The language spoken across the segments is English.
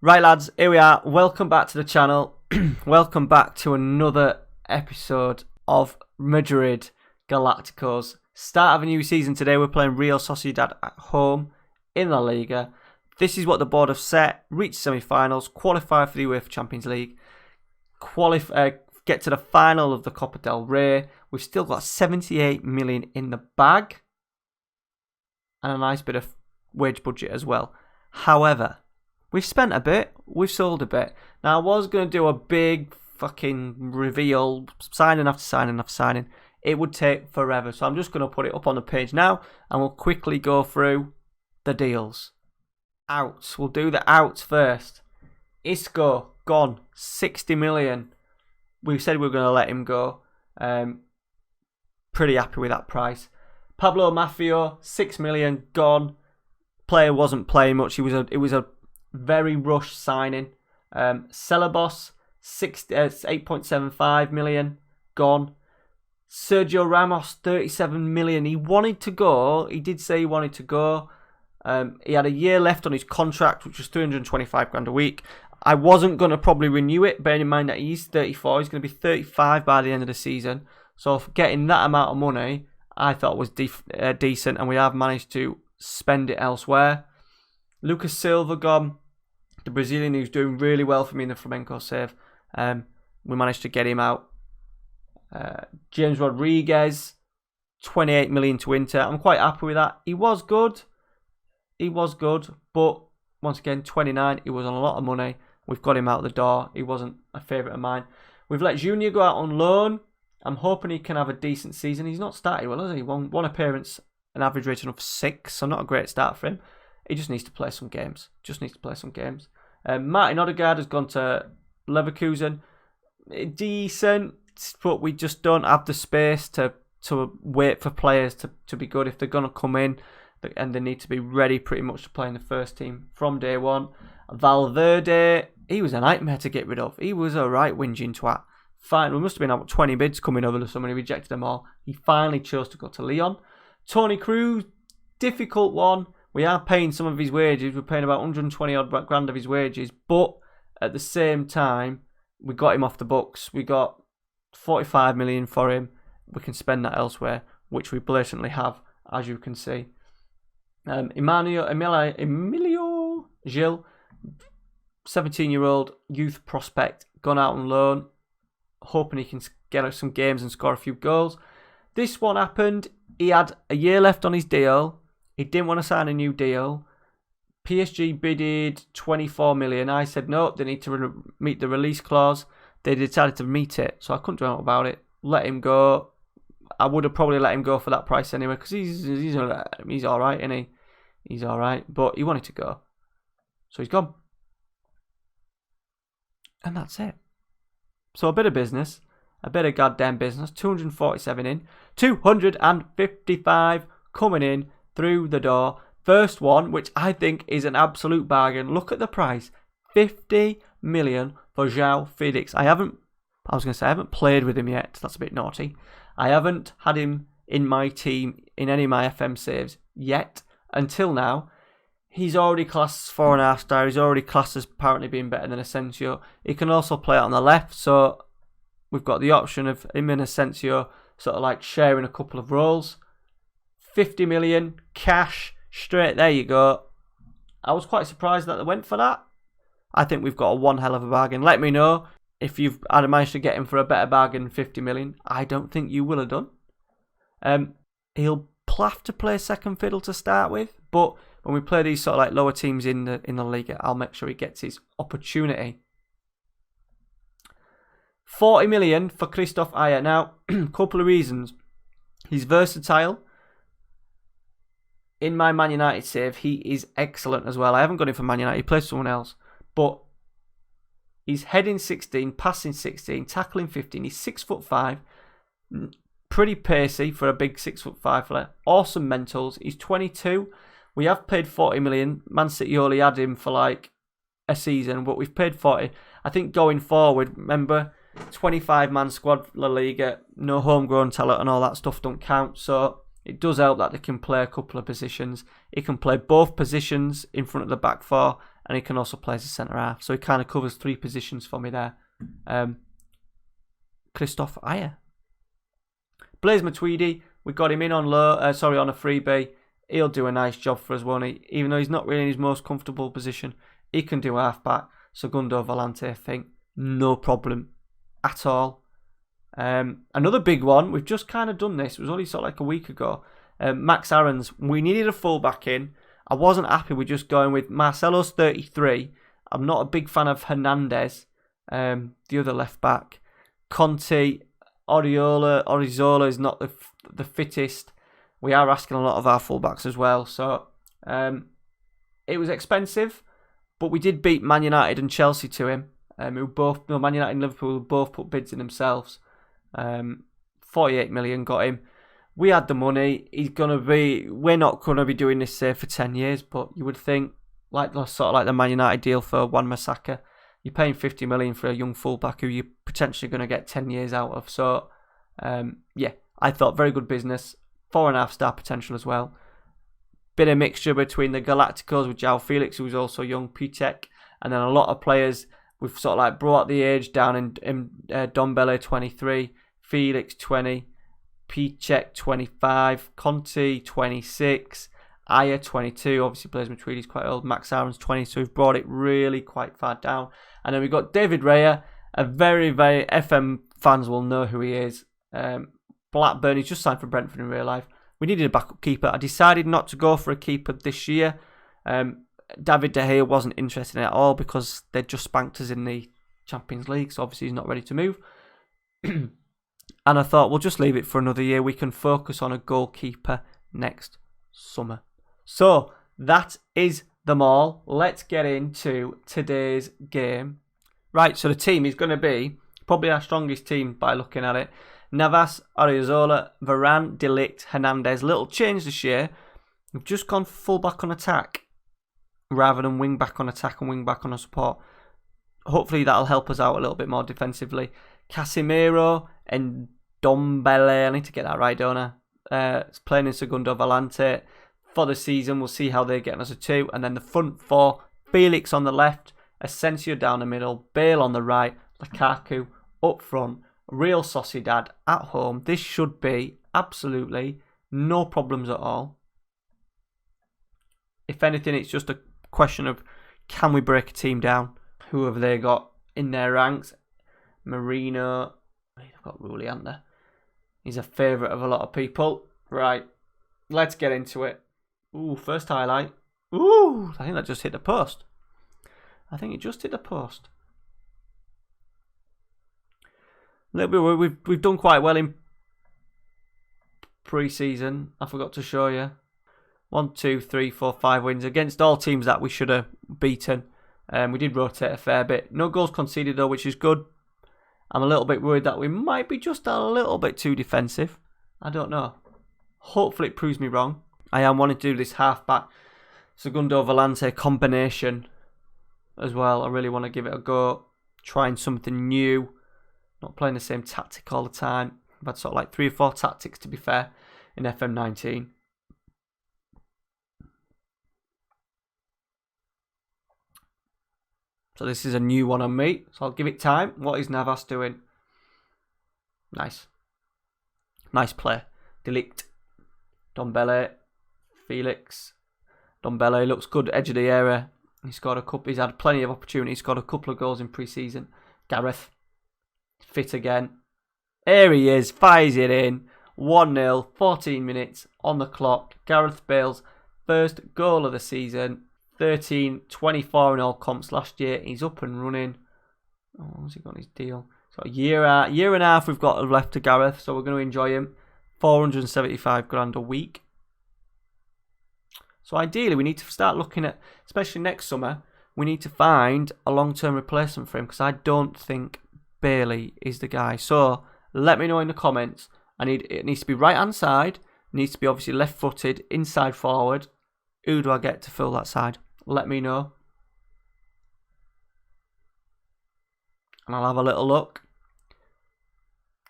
Right, lads, here we are. Welcome back to the channel. Welcome back to another episode of Madrid Galacticos. Start of a new season today. We're playing Real Sociedad at home in La Liga. This is what the board have set. Reach semi-finals, qualify for the UEFA Champions League, get to the final of the Copa del Rey. We've still got 78 million in the bag and a nice bit of wage budget as well. However, we've spent a bit, we've sold a bit. Now, I was going to do a big fucking reveal, signing after signing after signing. It would take forever, so I'm just going to put it up on the page now, and we'll quickly go through the deals. Outs, we'll do the outs first. Isco, gone, 60 million. We said we were going to let him go. Pretty happy with that price. Pablo Maffio, 6 million, gone. Player wasn't playing much. It was a very rushed signing. Celebos, 8.75 million, gone. Sergio Ramos, 37 million. He wanted to go. He did say he wanted to go. He had a year left on his contract, which was 325 grand a week. I wasn't going to probably renew it, bearing in mind that he's 34. He's going to be 35 by the end of the season. So for getting that amount of money, I thought was decent, and we have managed to spend it elsewhere. Lucas Silva gone, the Brazilian who's doing really well for me in the Flamenco save. We managed to get him out. James Rodriguez, 28 million to Inter. I'm quite happy with that. He was good, but once again, 29. He was on a lot of money. We've got him out the door. He wasn't a favourite of mine. We've let Junior go out on loan. I'm hoping he can have a decent season. He's not started well, has he? One appearance, an average rating of 6, so not a great start for him. He just needs to play some games. Martin Odegaard has gone to Leverkusen. Decent, but we just don't have the space to wait for players to be good. If they're going to come in, and they need to be ready pretty much to play in the first team from day one. Valverde, he was a nightmare to get rid of. He was a right whinging twat. Fine, we must have been about 20 bids coming over the summer. He rejected them all. He finally chose to go to Lyon. Tony Cruz, difficult one. We are paying some of his wages. We're paying about 120 odd grand of his wages. But at the same time, we got him off the books. We got 45 million for him. We can spend that elsewhere, which we blatantly have, as you can see. Emilio Gil, 17-year-old youth prospect, gone out on loan. Hoping he can get us some games and score a few goals. This one happened. He had a year left on his deal. He didn't want to sign a new deal. PSG bidded 24 million. I said no, they need to meet the release clause. They decided to meet it, so I couldn't do anything about it. Let him go. I would have probably let him go for that price anyway, because he's all right, isn't he? He's all right, but he wanted to go, so he's gone, and that's it. So a bit of business, a bit of goddamn business. 247 in, 255 coming in through the door. First one, which I think is an absolute bargain. Look at the price, 50 million for João Felix. I haven't played with him yet. That's a bit naughty. I haven't had him in my team in any of my FM saves yet. Until now, he's already classed as 4.5 star. He's already classed as apparently being better than Asensio. He can also play on the left, so we've got the option of him and Asensio sort of like sharing a couple of roles. 50 million cash straight, there you go. I was quite surprised that they went for that. I think we've got a one hell of a bargain. Let me know if you've managed to get him for a better bargain than 50 million. I don't think you will have done. He'll have to play second fiddle to start with, but when we play these sort of like lower teams in the Liga, I'll make sure he gets his opportunity. 40 million for Christoph Ayer. Now, couple of reasons. He's versatile. In my Man United save, he is excellent as well. I haven't got him for Man United. He plays someone else, but he's heading 16, passing 16, tackling 15. He's 6'5", pretty pacey for a big 6'5" fella. Awesome mentals. He's 22. We have paid 40 million. Man City only had him for like a season, but we've paid 40. I think going forward, remember, 25-man squad, La Liga, no homegrown talent and all that stuff don't count. So it does help that they can play a couple of positions. He can play both positions in front of the back four and he can also play as a centre-half. So he kind of covers 3 positions for me there. Christophe Ayer. Blaise Matuidi, we got him in on on a freebie. He'll do a nice job for us, won't he? Even though he's not really in his most comfortable position, he can do half-back. Segundo Volante, I think, no problem at all. Another big one, we've just kind of done this. It was only sort of like a week ago. Max Aarons, we needed a full-back in. I wasn't happy with just going with Marcelo's 33. I'm not a big fan of Hernandez, the other left-back. Conte, Orizola is not the fittest. We are asking a lot of our fullbacks as well. So it was expensive, but we did beat Man United and Chelsea to him. Man United and Liverpool both put bids in themselves. 48 million got him. We had the money. We're not going to be doing this for 10 years, but you would think, sort of like the Man United deal for Wan-Bissaka, you're paying 50 million for a young fullback who you're potentially going to get 10 years out of. So, I thought very good business. 4.5-star potential as well. Bit of mixture between the Galacticos with João Felix, who's also young, Pitek, and then a lot of players. We've sort of like brought the age down in Dombele 23, Felix 20, Pitek 25, Conte 26, Aya 22. Obviously, Blaise Matuidi's quite old. Max Aarons 20, so we've brought it really quite far down. And then we've got David Raya, a very, very FM fans will know who he is. Blackburn, he's just signed for Brentford in real life. We needed a backup keeper. I decided not to go for a keeper this year. David De Gea wasn't interested in it at all because they just spanked us in the Champions League, so obviously he's not ready to move. And I thought, we'll just leave it for another year. We can focus on a goalkeeper next summer. So, that is them all. Let's get into today's game. Right, so the team is going to be probably our strongest team by looking at it. Navas, Ariozola, Varane, De Ligt, Hernandez. Little change this year. We've just gone full back on attack rather than wing back on attack and wing back on a support. Hopefully that'll help us out a little bit more defensively. Casemiro and Dombele. I need to get that right, don't I? It's playing in Segundo Volante for the season. We'll see how they're getting us a 2. And then the front 4, Felix on the left, Asensio down the middle, Bale on the right, Lukaku up front. Real Sociedad at home. This should be absolutely no problems at all. If anything, it's just a question of, can we break a team down? Who have they got in their ranks? Marino. They've got Raul, haven't they? He's a favourite of a lot of people. Right, let's get into it. Ooh, first highlight. Ooh, I think that just hit the post. I think it just hit the post. We've done quite well in pre-season. I forgot to show you. 1, 2, 3, 4, 5 wins against all teams that we should have beaten. We did rotate a fair bit. No goals conceded though, which is good. I'm a little bit worried that we might be just a little bit too defensive. I don't know. Hopefully it proves me wrong. I am wanting to do this half-back Segundo Volante combination as well. I really want to give it a go. Trying something new. Not playing the same tactic all the time. I've had sort of like 3 or 4 tactics, to be fair, in FM19. So this is a new one on me. So I'll give it time. What is Navas doing? Nice. Nice play. De Ligt. Dombele. Felix. Dombele looks good. Edge of the area. He's had plenty of opportunities. He's got a couple of goals in pre-season. Gareth. Fit again. Here he is. Fires it in. 1-0. 14 minutes on the clock. Gareth Bale's first goal of the season. 13-24 in all comps last year. He's up and running. Oh, has he got his deal? So a year and a half we've got left to Gareth. So we're going to enjoy him. 475 grand a week. So ideally we need to start looking at, especially next summer, we need to find a long-term replacement for him, because I don't think Bailey is the guy. So let me know in the comments. It needs to be right hand side. It needs to be obviously left footed, inside forward. Who do I get to fill that side? Let me know. And I'll have a little look.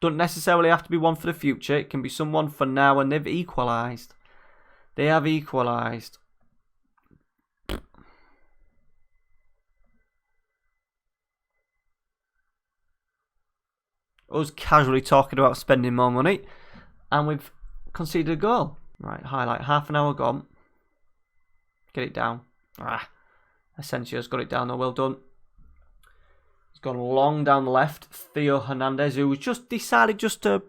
Don't necessarily have to be one for the future. It can be someone for now, and they've equalised. They have equalised. us casually talking about spending more money. And we've conceded a goal. Right, highlight. Half an hour gone. Get it down. Asensio's got it down though. Well done. He's gone long down the left. Theo Hernandez, who was just decided just to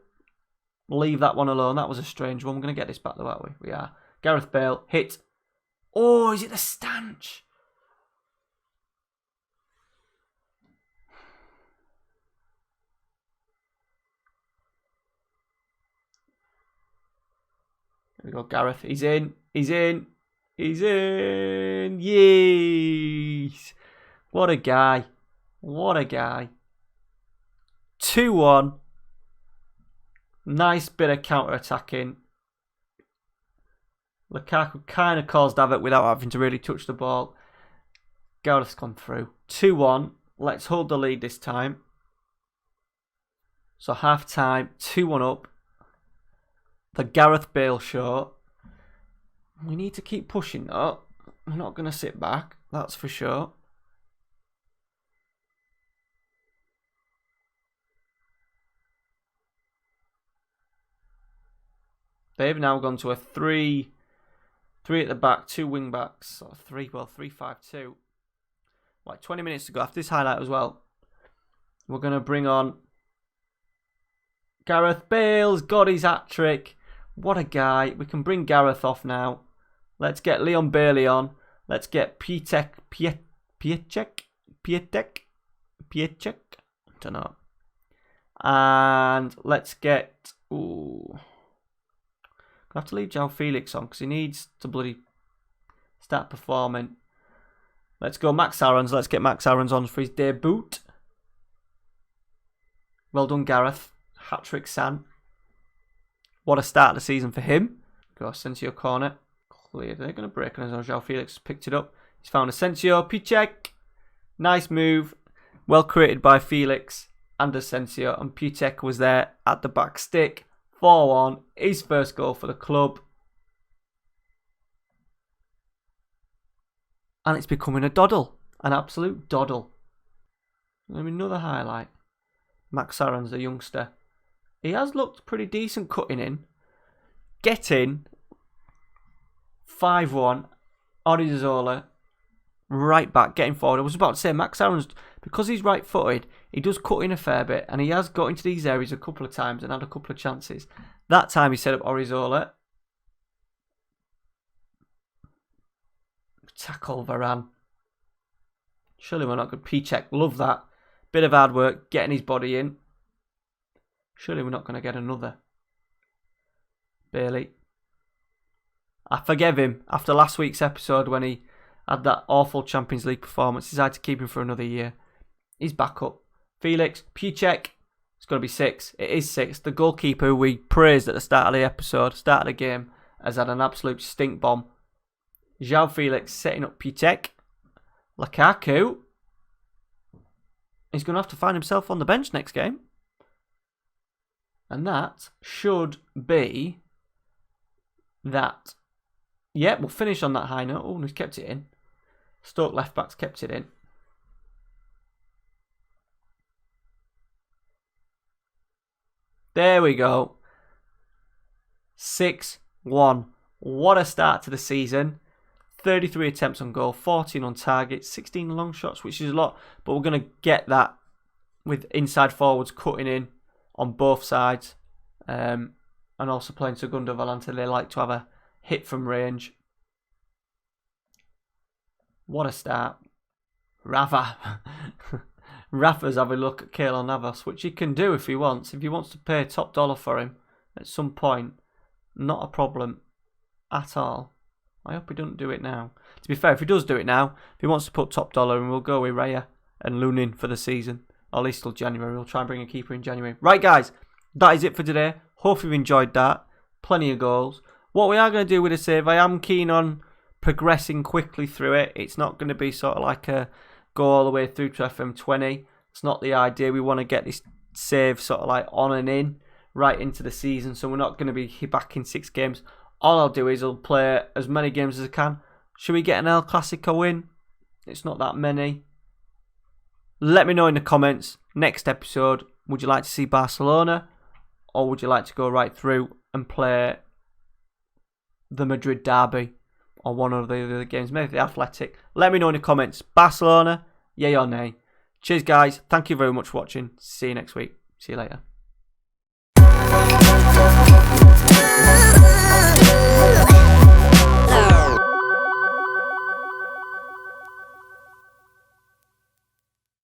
leave that one alone. That was a strange one. We're going to get this back though, aren't we? We are. Gareth Bale. Hit. Oh, is it the stanch? There we go, Gareth. He's in. He's in. He's in. Yes. What a guy. What a guy. 2-1. Nice bit of counter-attacking. Lukaku kind of caused havoc without having to really touch the ball. Gareth's gone through. 2-1. Let's hold the lead this time. So half time, 2-1 up. The Gareth Bale show. We need to keep pushing though. We're not going to sit back, that's for sure. They've now gone to a 3 at the back, 2 wing backs. Or 3-5-2. Like 20 minutes to go after this highlight as well. We're going to bring on Gareth Bale's got his hat-trick. What a guy. We can bring Gareth off now. Let's get Leon Bailey on. Let's get Piatek. I don't know. And let's get... Ooh. I have to leave João Felix on because he needs to bloody start performing. Let's go Max Aarons. Let's get Max Aarons on for his debut. Well done, Gareth. Hat-trick San. What a start of the season for him. Go Asensio corner. Cleared. They're going to break on as João Felix picked it up. He's found Asensio. Piatek. Nice move. Well created by Felix and Asensio. And Piatek was there at the back stick. 4-1. His first goal for the club. And it's becoming a doddle. An absolute doddle. Another highlight. Max Aarons, the youngster. He has looked pretty decent cutting in. Getting 5-1. Odriozola right back, getting forward. I was about to say Max Aarons, because he's right-footed, he does cut in a fair bit, and he has got into these areas a couple of times and had a couple of chances. That time he set up Odriozola. Tackle Varane. Surely we're not good. Piatek, love that. Bit of hard work, getting his body in. Surely we're not going to get another. Bailey. I forgive him after last week's episode when he had that awful Champions League performance. Decided to keep him for another year. He's back up. Felix, Piatek. It's going to be 6. It is 6. The goalkeeper who we praised at the start of the episode, start of the game, has had an absolute stink bomb. João Felix setting up Piatek. Lukaku. He's going to have to find himself on the bench next game. And that should be that. Yeah, we'll finish on that high note. Oh, he's kept it in. Stoke left backs kept it in. There we go. 6-1. What a start to the season. 33 attempts on goal, 14 on target, 16 long shots, which is a lot. But we're going to get that with inside forwards cutting in on both sides. And also playing Segundo Volante. They like to have a hit from range. What a start. Rafa. Rafa's having a look at Keylor Navas, which he can do if he wants. If he wants to pay top dollar for him at some point, not a problem at all. I hope he doesn't do it now. To be fair, if he does do it now, if he wants to put top dollar, and we'll go with Raya and Lunin for the season, or at least till January. We'll try and bring a keeper in January. Right, guys, that is it for today. Hope you've enjoyed that. Plenty of goals. What we are going to do with a save, I am keen on progressing quickly through it. It's not going to be sort of like a go all the way through to FM20. It's not the idea. We want to get this save sort of like on and in right into the season. So we're not going to be back in 6 games. All I'll do is I'll play as many games as I can. Should we get an El Clasico win? It's not that many. Let me know in the comments. Next episode, Would you like to see Barcelona, or would you like to go right through and play the Madrid derby or one of the other games, maybe the Athletic? Let me know in the comments. Barcelona, yay or nay? Cheers, guys. Thank you very much for watching. See you next week. See you later.